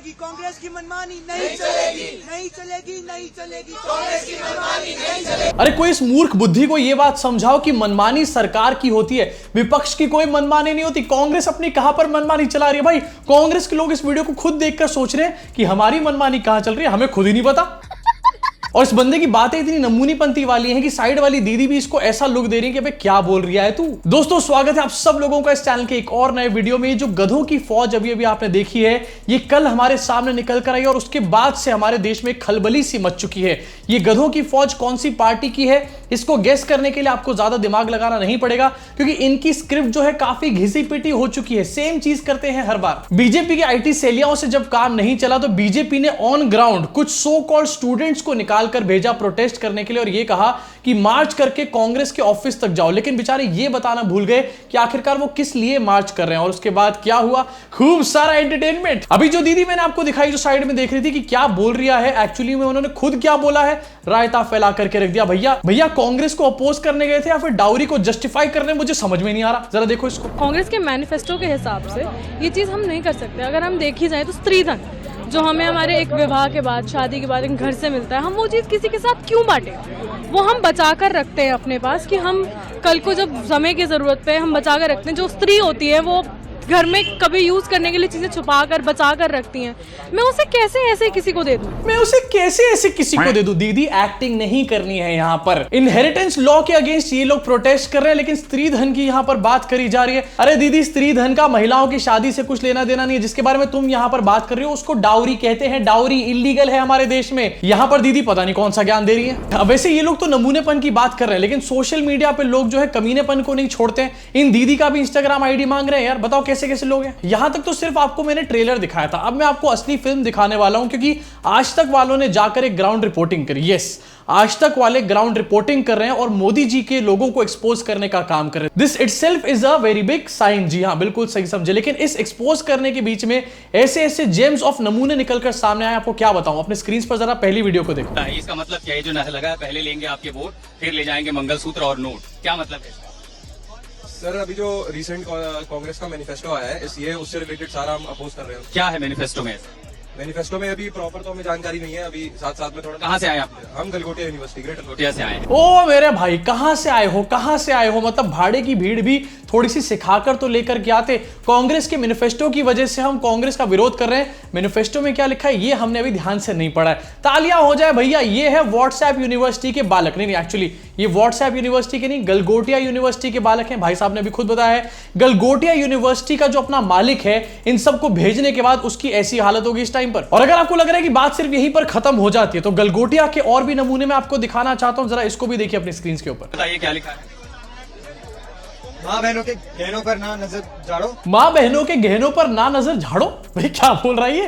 चलेगी कांग्रेस की मनमानी, नहीं चलेगी, नहीं चलेगी, नहीं चलेगी कांग्रेस की मनमानी, नहीं चलेगी। अरे कोई इस मूर्ख बुद्धि को यह बात समझाओ कि मनमानी सरकार की होती है, विपक्ष की कोई मनमानी नहीं होती। कांग्रेस अपनी कहां पर मनमानी चला रही है भाई? कांग्रेस के लोग इस वीडियो को खुद देखकर सोच रहे हैं कि हमारी मनमानी कहां चल रही है, हमें खुद ही नहीं पता। और इस बंदे की बातें इतनी नमूनीपंती वाली हैं कि साइड वाली दीदी भी इसको ऐसा लुक दे रही है कि भाई क्या बोल रही है तू। दोस्तों स्वागत है आप सब लोगों का इस चैनल के एक और नए वीडियो में। ये जो गधों की फौज अभी अभी आपने देखी है, ये कल हमारे सामने निकल कर आई और उसके बाद से हमारे देश में खलबली सी मच चुकी है। ये गधों की फौज कौन सी पार्टी की है, इसको गेस करने के लिए आपको ज्यादा दिमाग लगाना नहीं पड़ेगा, क्योंकि इनकी स्क्रिप्ट जो है काफी घिसी पिटी हो चुकी है। सेम चीज करते हैं हर बार। बीजेपी के आईटी सेलियाओं से जब काम नहीं चला तो बीजेपी ने ऑन ग्राउंड कुछ सो कॉल्ड स्टूडेंट्स को निकालकर भेजा प्रोटेस्ट करने के लिए और ये कहा कि मार्च करके कांग्रेस के ऑफिस तक जाओ। लेकिन बेचारे ये बताना भूल गए कि आखिरकार वो किस लिए मार्च कर रहे हैं। और उसके बाद क्या हुआ? खूब सारा एंटरटेनमेंट। अभी जो दीदी मैंने आपको दिखाई जो साइड में देख रही थी कि क्या बोल रहा है, एक्चुअली में उन्होंने खुद क्या बोला है, रायता फैला करके रख दिया। भैया कांग्रेस को अपोज करने गए थे या फिर डाउरी को जस्टिफाई करने, मुझे समझ में नहीं आ रहा। जरा देखो इसको। कांग्रेस के मैनिफेस्टो के हिसाब से ये चीज हम नहीं कर सकते। अगर हम देखी जाए तो स्त्रीधन जो हमें हमारे एक विवाह के बाद, शादी के बाद एक घर से मिलता है, हम वो चीज़ किसी के साथ क्यों बांटे? वो हम बचा कर रखते हैं अपने पास कि हम कल को जब समय की ज़रूरत पे हम बचा कर रखते हैं। जो स्त्री होती है वो घर में कभी यूज करने के लिए चीजें छुपा कर बचा कर रखती हैं। मैं उसे कैसे ऐसे किसी को दे दूं? दीदी एक्टिंग नहीं करनी है यहाँ पर। इनहेरिटेंस लॉ के अगेंस्ट ये लोग प्रोटेस्ट कर रहे हैं, लेकिन स्त्री धन की यहाँ पर बात करी जा रही है। अरे दीदी, स्त्री धन का महिलाओं की शादी से कुछ लेना देना नहीं है। जिसके बारे में तुम यहाँ पर बात कर रही हो उसको डाउरी कहते हैं। डाउरी इलीगल है हमारे देश में। यहाँ पर दीदी पता नहीं कौन सा ज्ञान दे रही है। अब वैसे ये लोग तो नमूनेपन की बात कर रहे हैं, लेकिन सोशल मीडिया पे लोग जो है कमीनेपन को नहीं छोड़ते हैं। इन दीदी का भी इंस्टाग्राम आईडी मांग रहे हैं। यार बताओ कैसे कैसे लोग हैं। यहां तक तो सिर्फ आपको मैंने ट्रेलर दिखाया था, अब मैं आपको असली फिल्म दिखाने वाला हूं, क्योंकि आज तक वालों ने जाकर एक ग्राउंड रिपोर्टिंग करी। यस, आज तक वाले ग्राउंड रिपोर्टिंग कर रहे हैं और मोदी जी के लोगों को एक्सपोज करने का काम कर रहे हैं। This itself is a very big sign. जी हां, बिल्कुल सही समझे। लेकिन इस एक्सपोज करने के बीच में ऐसे ऐसे जेम्स ऑफ नमूने निकलकर सामने आए। आपको क्या बताऊं, अपने स्क्रीन पर जरा पहली वीडियो को देखो। इसका मतलब क्या है? जो नशा लगा है, पहले लेंगे आपके वोट, फिर ले जाएंगे मंगलसूत्र और नोट, क्या मतलब है? सर अभी जो रिसेंट कांग्रेस का मैनिफेस्टो आया है, ये उससे रिलेटेड सारा हम अपोज कर रहे हैं। क्या है मैनिफेस्टो में? मैनिफेस्टो में अभी प्रॉपर तो हमें जानकारी नहीं है। अभी साथ साथ में थोड़ा। कहाँ से आए आप? हम गलगोटिया यूनिवर्सिटी, ग्रेटर गलगोटिया से आए। ओ मेरे भाई, कहां से आए हो, कहां से आए हो? मतलब भाड़े की भीड़ भी थोड़ी सी सिखाकर तो लेकर के आते। कांग्रेस के मैनिफेस्टो की वजह से हम कांग्रेस का विरोध कर रहे हैं। मैनिफेस्टो में क्या लिखा है ये हमने अभी ध्यान से नहीं पढ़ा है। तालियां हो जाए भैया। ये है व्हाट्सएप यूनिवर्सिटी के बालक। नहीं, एक्चुअली ये व्हाट्सएप यूनिवर्सिटी के नहीं, गलगोटिया यूनिवर्सिटी के बालक हैं। भाई साहब ने भी खुद बताया है, गलगोटिया यूनिवर्सिटी का जो अपना मालिक है, इन सबको भेजने के बाद उसकी ऐसी हालत होगी इस टाइम पर। और अगर आपको लग रहा है कि बात सिर्फ यहीं पर खत्म हो जाती है, तो गलगोटिया के और भी नमूने मैं आपको दिखाना चाहता हूं। जरा इसको भी देखिए अपनी स्क्रीन के ऊपर। बताइए क्या लिखा है? माँ बहनों के गहनों पर ना नजर झाड़ो। माँ बहनों के गहनों पर ना नजर झाड़ो। भाई क्या बोल रहा है ये?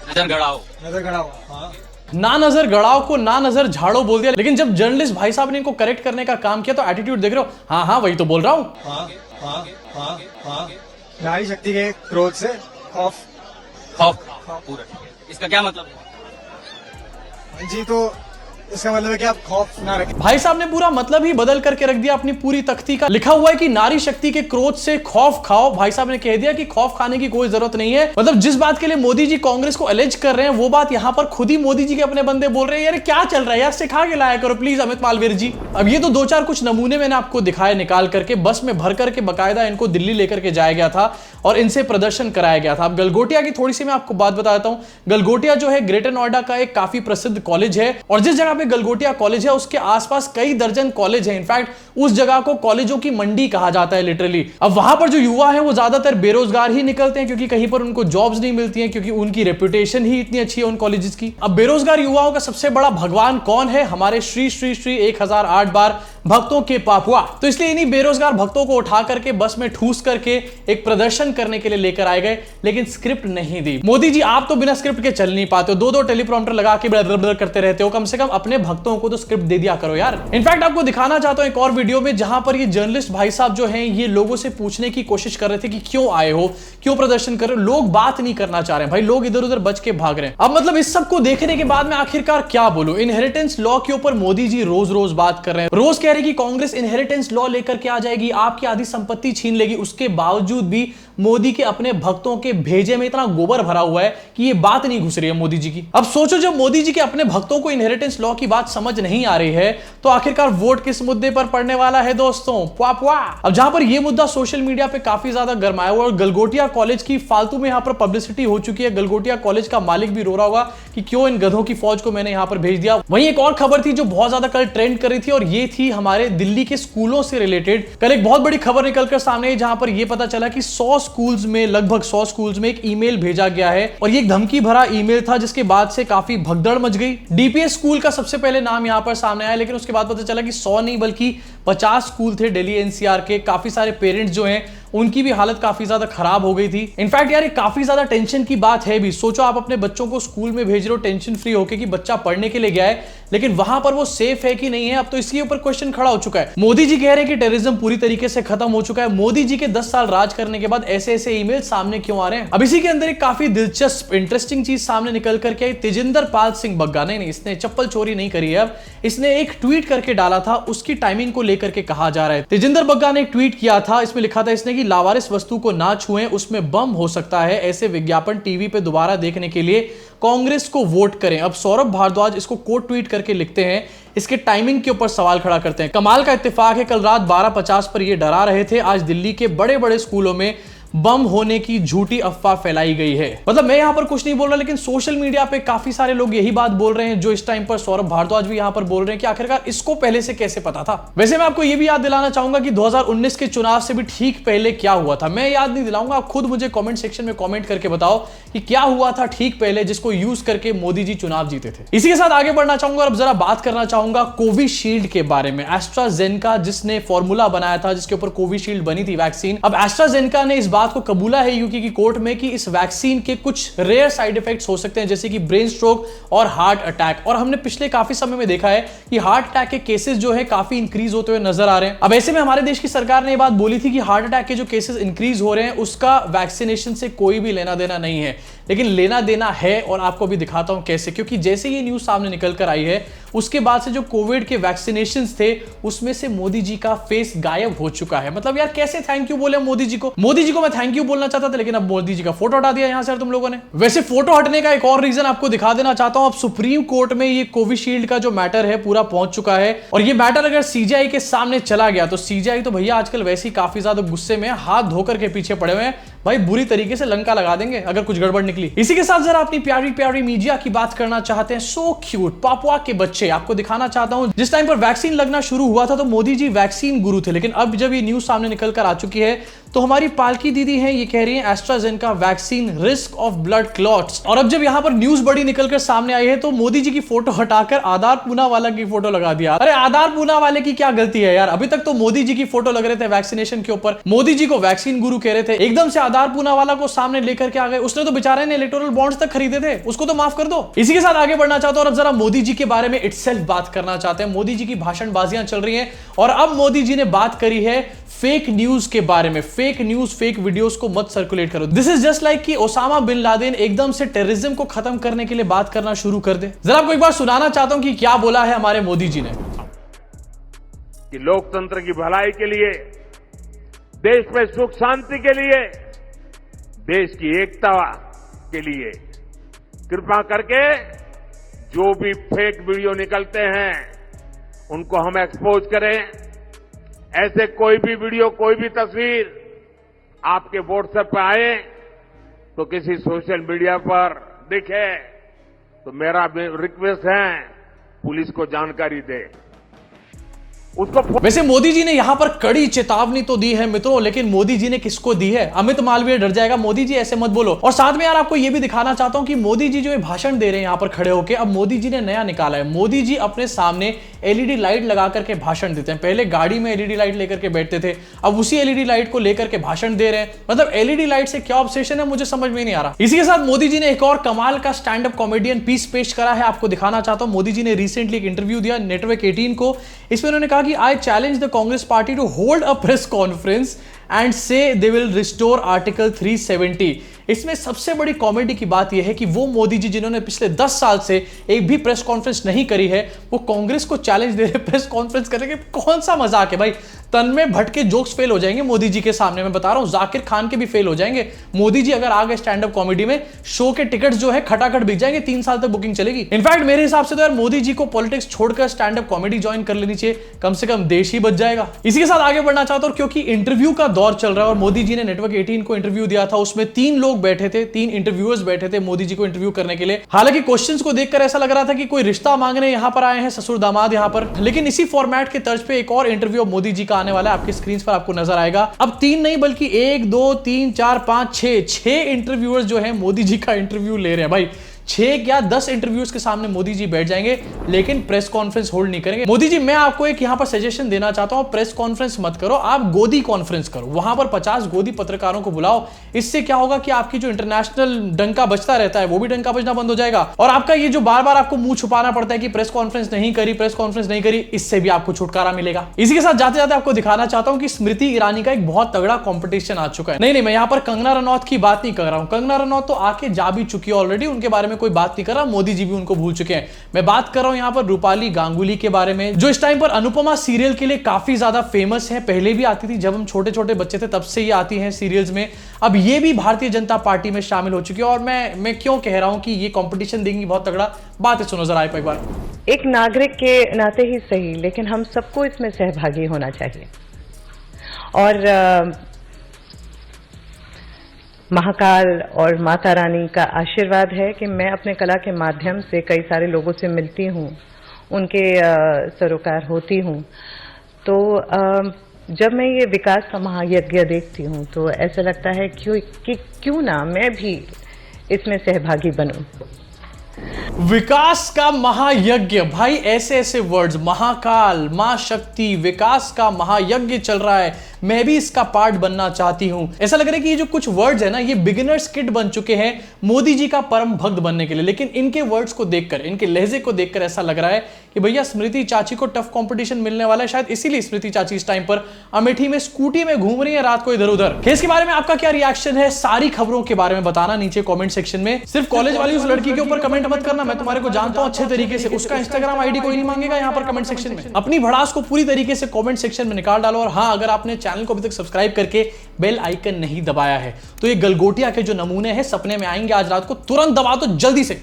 नजर गड़ाओ। नजर गड़ाओ। हाँ, ना नजर गड़ाओ को ना नजर झाड़ो बोल दिया। लेकिन जब जर्नलिस्ट भाई साहब ने इनको करेक्ट करने का काम किया तो एटीट्यूड देख रहे हो। हाँ हाँ, वही तो बोल रहा हूं। हाँ, हाँ, हाँ, हाँ। नारी शक्ति के क्रोध से खौफ। खौफ पूरा। इसका क्या मतलब है? जी, तो इसका मतलब है कि आप खौफ ना रखें। भाई साहब ने पूरा मतलब ही बदल करके रख दिया अपनी पूरी तख्ती का। लिखा हुआ है कि नारी शक्ति के क्रोध से खौफ खाओ। भाई साहब ने कह दिया कि खौफ खाने की कोई जरूरत नहीं है। मतलब जिस बात के लिए मोदी जी कांग्रेस को एलिज कर रहे हैं, वो बात यहाँ पर खुद ही मोदी जी के अपने बंदे बोल रहे हैं। यार क्या चल रहा है यार, सिखा के लाया करो प्लीज अमित मालवीर जी। अब ये तो दो चार कुछ नमूने मैंने आपको दिखाए निकाल करके, बस में भर करके बकायदा इनको दिल्ली लेकर के जाया गया था और इनसे प्रदर्शन कराया गया था। अब गलगोटिया की थोड़ी सी मैं आपको बात बताता हूँ। गलगोटिया जो है ग्रेटर नोएडा का एक काफी प्रसिद्ध कॉलेज है, और जिस जगह पे गलगोटिया कॉलेज है उसके आसपास कई दर्जन कॉलेज हैं। इनफैक्ट उस जगह को कॉलेजों की मंडी कहा जाता है लिटरली। अब वहां पर जो युवा है वो ज्यादातर बेरोजगार ही निकलते हैं, क्योंकि कहीं पर उनको जॉब्स नहीं मिलती हैं, क्योंकि उनकी रेपुटेशन ही इतनी अच्छी है उन कॉलेजेस की। अब बेरोजगार युवाओं का सबसे बड़ा भगवान कौन है? हमारे श्री श्री श्री 1008 बार भक्तों के पापुआ। तो इसलिए इन्हीं बेरोजगार भक्तों को उठा करके बस में ठूस करके एक प्रदर्शन करने के लिए लेकर आए गए, लेकिन स्क्रिप्ट नहीं दी। मोदी जी आप तो बिना स्क्रिप्ट के चल नहीं पाते हो, दो टेलीप्रॉम्प्टर लगा के ब्लर करते रहते हो। कम से कम अपने भक्तों को तो स्क्रिप्ट दे दिया करो यार। इनफैक्ट आपको दिखाना चाहता हूं एक और वीडियो में, जहां पर ये जर्नलिस्ट भाई साहब जो हैं ये लोगों से पूछने की कोशिश कर रहे थे कि क्यों आए हो, क्यों प्रदर्शन कर रहे हो। लोग बात नहीं करना चाह रहे हैं भाई, लोग इधर उधर बच के भाग रहे हैं। अब मतलब इस सब को देखने के बाद मैं आखिरकार क्या बोलूं। इनहेरिटेंस लॉ के ऊपर मोदी जी रोज रोज बात कर रहे हैं, रोज कह रहे रहे कि कांग्रेस इनहेरिटेंस लॉ लेकर के आ जाएगी, आपकी आधी संपत्ति छीन लेगी। उसके बावजूद भी मोदी के अपने भक्तों के भेजे में इतना गोबर भरा हुआ है कि ये बात नहीं घुस रही है मोदी जी की। अब सोचो, जब मोदी जी के अपने भक्तों को इनहेरिटेंस लॉ की बात समझ नहीं आ रही है तो आखिरकार वोट किस मुद्दे पर पड़ने वाला है दोस्तों? पुआ पुआ। अब जहां पर यह मुद्दा सोशल मीडिया पे काफी ज्यादा गरमाया हुआ और गलगोटिया कॉलेज की फालतू में यहां पर पब्लिसिटी हो चुकी है। गलगोटिया कॉलेज का मालिक भी रो रहा होगा कि क्यों इन गधों की फौज को मैंने यहां पर भेज दिया। वहीं एक और खबर थी जो बहुत ज्यादा कल ट्रेंड कर रही थी और ये थी हमारे दिल्ली के स्कूलों से रिलेटेड। कल एक बहुत बड़ी खबर निकलकर सामने आई जहां पर यह पता चला कि 100 स्कूल्स में, लगभग 100 स्कूल्स में एक ईमेल भेजा गया है और ये एक धमकी भरा ईमेल था जिसके बाद से काफी भगदड़ मच गई। डीपीएस स्कूल का सबसे पहले नाम यहां पर सामने आया, लेकिन उसके बाद पता चला कि 100 नहीं बल्कि 50 स्कूल थे दिल्ली एनसीआर के। काफी सारे पेरेंट्स जो हैं उनकी भी हालत काफी ज्यादा खराब हो गई थी। इनफैक्ट यार ये काफी ज्यादा टेंशन की बात है भी। सोचो आप अपने बच्चों को स्कूल में भेज रहे हो टेंशन फ्री होके कि बच्चा पढ़ने के लिए गया है, लेकिन वहां पर वो सेफ है कि नहीं है, अब तो इसके ऊपर क्वेश्चन खड़ा हो चुका है। मोदी जी कह रहे हैं कि टेररिज्म पूरी तरीके से खत्म हो चुका है। मोदी जी के 10 साल राज करने के बाद ऐसे ऐसे ईमेल सामने क्यों आ रहे हैं? अब इसी के अंदर एक काफी दिलचस्प इंटरेस्टिंग चीज सामने निकल करके आई। तेजिंदर पाल सिंह बग्गा ने, इसने चप्पल चोरी नहीं करी है, अब इसने एक ट्वीट करके डाला था, उसकी टाइमिंग को लेकर के कहा जा रहा है। तेजिंदर बग्गा ने एक ट्वीट किया था, इसमें लिखा था इसने कि लावारिस वस्तु को ना छुएं, उसमें बम हो सकता है, ऐसे विज्ञापन टीवी पे दोबारा देखने के लिए कांग्रेस को वोट करें। अब सौरभ भारद्वाज इसको कोट ट्वीट करके लिखते हैं, इसके टाइमिंग के ऊपर सवाल खड़ा करते हैं। कमाल का इत्तेफाक है, कल रात 12:50 पर ये डरा रहे थे, आज दिल्ली के बड़े बड़े स्कूलों में बम होने की झूठी अफवाह फैलाई गई है। मतलब मैं यहां पर कुछ नहीं बोल रहा, लेकिन सोशल मीडिया पे काफी सारे लोग यही बात बोल रहे हैं जो इस टाइम पर सौरभ भारद्वाज भी यहां पर बोल रहे हैं कि आखिरकार इसको पहले से कैसे पता था। वैसे मैं आपको यह भी याद दिलाना चाहूंगा कि 2019 के चुनाव से भी ठीक पहले क्या हुआ था। मैं याद नहीं दिलाऊंगा, आप खुद मुझे कमेंट सेक्शन में कमेंट करके बताओ कि क्या हुआ था ठीक पहले जिसको यूज करके मोदी जी चुनाव जीते थे। इसी के साथ आगे बढ़ना चाहूंगा और अब जरा बात करना चाहूंगा कोविशील्ड के बारे में। एस्ट्राजेनेका जिसने फॉर्मूला बनाया था जिसके ऊपर कोविशील्ड बनी थी वैक्सीन, अब एस्ट्राजेनेका ने इस बात को कबूला है यूके की कोर्ट में कि इस वैक्सीन के कुछ रेयर साइड इफेक्ट्स हो सकते हैं, जैसे कि ब्रेन स्ट्रोक और हार्ट अटैक। और हमने पिछले काफी समय में देखा है कि हार्ट अटैक के केसेस जो है काफी इंक्रीज होते हुए नजर आ रहे हैं। अब ऐसे में हमारे देश की सरकार ने यह बात बोली थी कि हार्ट अटैक के जो केसेस इंक्रीज हो रहे हैं उसका वैक्सीनेशन से कोई भी लेना देना नहीं है, लेकिन लेना देना है और आपको भी दिखाता हूं कैसे। क्योंकि जैसे ये न्यूज सामने निकल कर आई है उसके बाद से जो कोविड के वैक्सीनेशंस थे उसमें से मोदी जी का फेस गायब हो चुका है। मतलब यार कैसे थैंक यू बोले मोदी जी को। मोदी जी को मैं थैंक यू बोलना चाहता था, लेकिन अब मोदी जी का फोटो हटा दिया यहां से तुम लोगों ने। वैसे फोटो हटने का एक और रीजन आपको दिखा देना चाहता हूं। अब सुप्रीम कोर्ट में ये कोविशील्ड का जो मैटर है पूरा पहुंच चुका है और ये मैटर अगर सीजीआई के सामने चला गया तो सीजीआई तो भैया आजकल वैसे ही काफी ज्यादा गुस्से में हाथ धोकर के पीछे पड़े हुए हैं, भाई बुरी तरीके से लंका लगा देंगे अगर कुछ गड़बड़ निकली। इसी के साथ जरा अपनी प्यारी प्यारी मीडिया की बात करना चाहते हैं। सो क्यूट पापुआ के बच्चे आपको दिखाना चाहता हूं। जिस टाइम पर वैक्सीन लगना शुरू हुआ था तो मोदी जी वैक्सीन गुरु थे, लेकिन अब जब ये न्यूज सामने निकल कर आ चुकी है तो हमारी पालकी दीदी हैं, ये कह रही है AstraZeneca vaccine risk of blood clots. और अब जब यहां पर न्यूज बड़ी निकलकर सामने आई है तो मोदी जी की फोटो हटाकर आधार पूना वाला की फोटो लगा दिया। अरे आधार पूना वाले की क्या गलती है यार, अभी तक तो मोदी जी की फोटो लग रहे थे वैक्सीनेशन के ऊपर, मोदी जी को वैक्सीन गुरु कह रहे थे, एकदम से आधार पूना वाला को सामने लेकर के आ गए। उसने तो बेचारे ने इलेक्टोरल बॉन्ड्स तक खरीदे थे, उसको तो माफ कर दो। इसी के साथ आगे बढ़ना चाहता हूं और अब जरा मोदी जी के बारे में इटसेल्फ बात करना चाहते हैं। मोदी जी की भाषणबाजियां चल रही हैं और अब मोदी जी ने बात करी है फेक न्यूज के बारे में। फेक न्यूज फेक वीडियोस को मत सर्कुलेट करो। दिस इज जस्ट लाइक कि ओसामा बिन लादेन एकदम से टेररिज्म को खत्म करने के लिए बात करना शुरू कर दे। जरा आपको एक बार सुनाना चाहता हूं कि क्या बोला है हमारे मोदी जी ने। कि लोकतंत्र की भलाई के लिए, देश में सुख शांति के लिए, देश की एकता के लिए कृपा करके जो भी फेक वीडियो निकलते हैं उनको हम एक्सपोज करें। ऐसे कोई भी वीडियो, कोई भी तस्वीर आपके व्हाट्सएप पे आए तो किसी सोशल मीडिया पर दिखे तो मेरा रिक्वेस्ट है पुलिस को जानकारी दे। वैसे मोदी जी ने यहां पर कड़ी चेतावनी तो दी है मित्रों, लेकिन मोदी जी ने किसको दी है? अमित मालवीय डर जाएगा, मोदी जी ऐसे मत बोलो। और साथ में यार आपको यह भी दिखाना चाहता हूं कि मोदी जी जो ये भाषण दे रहे हैं यहां पर खड़े होकर, अब मोदी जी ने नया निकाला है। मोदी जी अपने सामने एलईडी लाइट लगा करके भाषण देते हैं। पहले गाड़ी में एलईडी लाइट लेकर के बैठते थे, अब उसी एलईडी लाइट को लेकर के भाषण दे रहे हैं। मतलब एलईडी लाइट से क्या ऑब्सेशन है मुझे समझ में नहीं आ रहा। इसी के साथ मोदी जी ने एक और कमाल का स्टैंड अप कॉमेडियन पीस पेश करा है, आपको दिखाना चाहता हूं। मोदी जी ने रिसेंटली एक इंटरव्यू दिया नेटवर्क 18 को। इसमें उन्होंने कहा कि I challenge Congress party to hold a press conference and say they will restore Article 370. इसमें सबसे बड़ी कॉमेडी की बात यह है कि वो मोदी जी जिन्होंने पिछले 10 साल से एक भी प्रेस कॉन्फ्रेंस नहीं करी है, वो कांग्रेस को चैलेंज दे रहे प्रेस कॉन्फ्रेंस करने के। कौन सा मजाक है भाई? तन्मय भट्ट के जोक्स फेल हो जाएंगे मोदी जी के सामने, मैं बता रहा हूं। जाकिर खान के भी फेल हो जाएंगे। मोदी जी अगर आ गए स्टैंड अप कॉमेडी में, शो के टिकट्स जो है खटाखट बिक जाएंगे, 3 साल तक बुकिंग चलेगी। इनफैक्ट मेरे हिसाब से तो यार मोदी जी को पॉलिटिक्स छोड़कर स्टैंड अप कॉमेडी ज्वाइन कर लेनी चाहिए, कम से कम देश ही बच जाएगा। इसी के साथ आगे बढ़ना चाहता हूं क्योंकि इंटरव्यू का दौर चल रहा है और मोदी जी ने नेटवर्क 18 को इंटरव्यू दिया था। उसमें 3 लोग बैठे थे, 3 इंटरव्यूअर्स बैठे थे मोदी जी को इंटरव्यू करने के लिए। हालांकि क्वेश्चंस को देखकर ऐसा लग रहा था कि कोई रिश्ता मांगने यहां पर आए हैं ससुर दामाद यहां पर, लेकिन इसी फॉर्मेट के तर्ज पे एक और इंटरव्यू मोदी जी का आने वाला है, आपकी स्क्रीन पर आपको नजर आएगा। अब 3 नहीं बल्कि 1 2 3 4 5 6 इंटरव्यूअर्स जो है मोदी जी का इंटरव्यू ले रहे हैं भाई। 6 या 10 इंटरव्यूज के सामने मोदी जी बैठ जाएंगे, लेकिन प्रेस कॉन्फ्रेंस होल्ड नहीं करेंगे। मोदी जी मैं आपको एक यहां पर सजेशन देना चाहता हूं, प्रेस कॉन्फ्रेंस मत करो, आप गोदी कॉन्फ्रेंस करो। वहां पर 50 गोदी पत्रकारों को बुलाओ। इससे क्या होगा कि आपकी जो इंटरनेशनल डंका बजता रहता है वो भी डंका बजना बंद हो जाएगा, और आपका ये जो बार बार आपको मुंह छुपाना पड़ता है कि प्रेस कॉन्फ्रेंस नहीं करी, प्रेस कॉन्फ्रेंस नहीं करी, इससे भी आपको छुटकारा मिलेगा। इसी के साथ जाते जाते आपको दिखाना चाहता हूं कि स्मृति ईरानी का एक बहुत तगड़ा कॉम्पिटिशन आ चुका है। नहीं, मैं यहां पर कंगना रनौत की बात नहीं कर रहा हूं। कंगना रनौत तो आके जा भी चुकी है ऑलरेडी, उनके बारे में कोई बात नहीं कर रहा, मोदी जी भी उनको भूल चुके हैं। मैं बात कर रहा हूं यहां पर रूपाली गांगुली के बारे में, जो इस टाइम पर अनुपमा सीरियल के लिए काफी ज्यादा फेमस है। पहले भी आती थी, जब हम छोटे छोटे बच्चे थे तब से ये आती हैं सीरियल्स में। अब ये भी भारतीय जनता पार्टी में शामिल हो चुकी है। और मैं क्यों कह रहा हूं कि ये कंपटीशन देंगी बहुत तगड़ा, बात सुनो जरा एक बार। एक नागरिक के नाते ही सही, लेकिन हम सबको इसमें सहभागी होना चाहिए। और महाकाल और माता रानी का आशीर्वाद है कि मैं अपने कला के माध्यम से कई सारे लोगों से मिलती हूँ, उनके सरोकार होती हूँ। तो जब मैं ये विकास का महायज्ञ देखती हूँ तो ऐसा लगता है क्यों ना मैं भी इसमें सहभागी बनूं। विकास का महायज्ञ, भाई ऐसे ऐसे वर्ड्स, महाकाल, मां शक्ति, विकास का महायज्ञ चल रहा है, मैं भी इसका पार्ट बनना चाहती हूं। ऐसा लग रहा है कि ये जो कुछ वर्ड्स है ना, ये बिगिनर्स किट बन चुके हैं मोदी जी का परम भक्त बनने के लिए। लेकिन इनके वर्ड्स को देखकर, इनके लहजे को देखकर ऐसा लग रहा है कि भैया स्मृति चाची को टफ कंपटीशन मिलने वाला है। शायद इसीलिए स्मृति चाची इस टाइम पर अमेठी में स्कूटी में घूम रही है रात को इधर उधर। इसके बारे में आपका क्या रिएक्शन है? सारी खबरों के बारे में बताना नीचे कॉमेंट सेक्शन में। सिर्फ कॉलेज वाली उस लड़की के ऊपर कमेंट मत करना, मैं तुम्हारे को जानता हूं अच्छे तरीके से। उसका इंस्टाग्राम आईडी कोई नहीं मांगेगा यहाँ पर कमेंट सेक्शन में। अपनी भड़ास को पूरी तरीके से कमेंट सेक्शन में निकाल डालो। और हाँ, अगर आपने चैनल को अभी तक सब्सक्राइब करके बेल आइकन नहीं दबाया है तो ये गलगोटिया के जो नमूने हैं सपने में आएंगे आज रात को, तुरंत दबा दो जल्दी से।